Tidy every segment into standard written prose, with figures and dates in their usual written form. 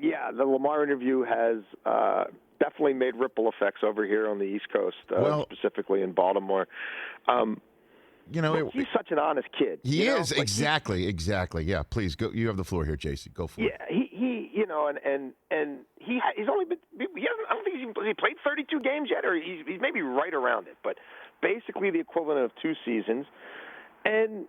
Yeah, the Lamar interview has definitely made ripple effects over here on the East Coast, specifically in Baltimore. He's such an honest kid. He is, like, exactly. Yeah, please go. You have the floor here, JC. Go for it. Yeah, he's only been. I don't think he played 32 games yet, or he's maybe right around it. But basically, the equivalent of 2 seasons, and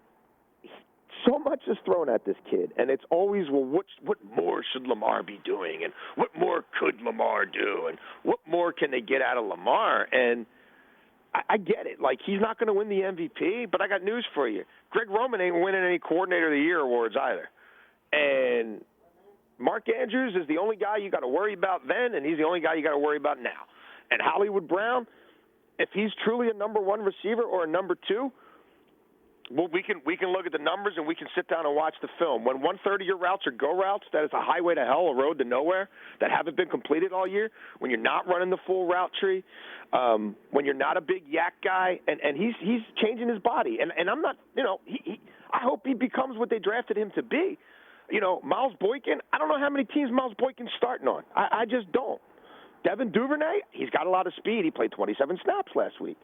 so much is thrown at this kid, and it's always, well, what more should Lamar be doing, and what more could Lamar do, and what more can they get out of Lamar? And I get it. Like, he's not going to win the MVP, but I got news for you. Greg Roman ain't winning any Coordinator of the Year awards either. And Mark Andrews is the only guy you got to worry about then, and he's the only guy you got to worry about now. And Hollywood Brown, if he's truly a number 1 receiver or a number 2, well, we can look at the numbers and we can sit down and watch the film. When 1/3 of your routes are go routes, that is a highway to hell, a road to nowhere, that haven't been completed all year, when you're not running the full route tree, when you're not a big yak guy, and he's changing his body. And I'm not, I hope he becomes what they drafted him to be. Miles Boykin, I don't know how many teams Miles Boykin's starting on. I just don't. Devin Duvernay, he's got a lot of speed. He played 27 snaps last week.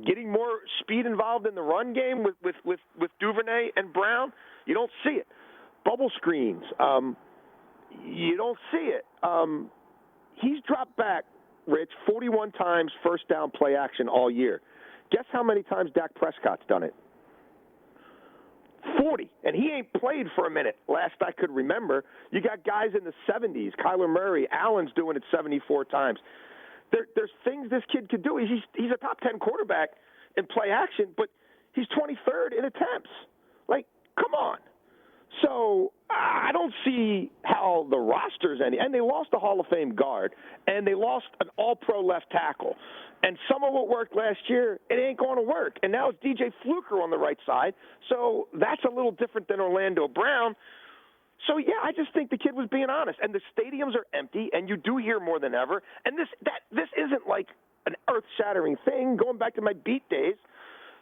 Getting more speed involved in the run game with Duvernay and Brown, you don't see it. Bubble screens, you don't see it. He's dropped back, Rich, 41 times first down play action all year. Guess how many times Dak Prescott's done it? 40, and he ain't played for a minute, last I could remember. You got guys in the 70s, Kyler Murray, Allen's doing it 74 times. There's things this kid could do. He's a top 10 quarterback in play action, but he's 23rd in attempts. Like, come on. So I don't see how the roster's any. And they lost a Hall of Fame guard, and they lost an all-pro left tackle. And some of what worked last year, it ain't going to work. And now it's DJ Fluker on the right side. So that's a little different than Orlando Brown. So, yeah, I just think the kid was being honest. And the stadiums are empty, and you do hear more than ever. And this isn't like an earth-shattering thing. Going back to my beat days,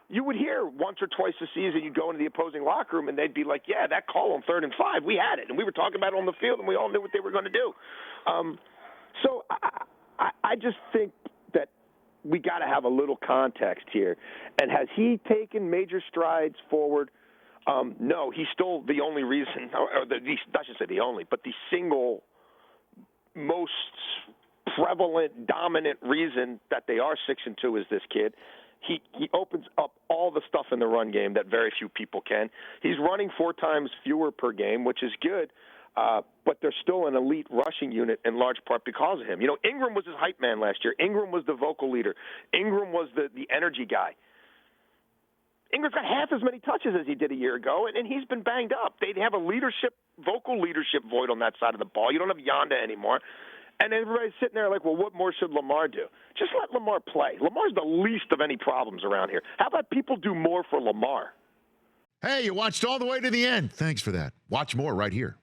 you would hear once or twice a season, you'd go into the opposing locker room, and they'd be like, yeah, that call on 3rd and 5, we had it. And we were talking about it on the field, and we all knew what they were going to do. So I just think that we got to have a little context here. And has he taken major strides forward? No, he's still the only reason, I should say the only, but the single most prevalent, dominant reason that they are 6-2 is this kid. He opens up all the stuff in the run game that very few people can. He's running 4 times fewer per game, which is good, but they're still an elite rushing unit in large part because of him. Ingram was his hype man last year. Ingram was the vocal leader. Ingram was the energy guy. Ingram's got half as many touches as he did a year ago, and he's been banged up. They have a vocal leadership void on that side of the ball. You don't have Yonda anymore. And everybody's sitting there like, well, what more should Lamar do? Just let Lamar play. Lamar's the least of any problems around here. How about people do more for Lamar? Hey, you watched all the way to the end. Thanks for that. Watch more right here.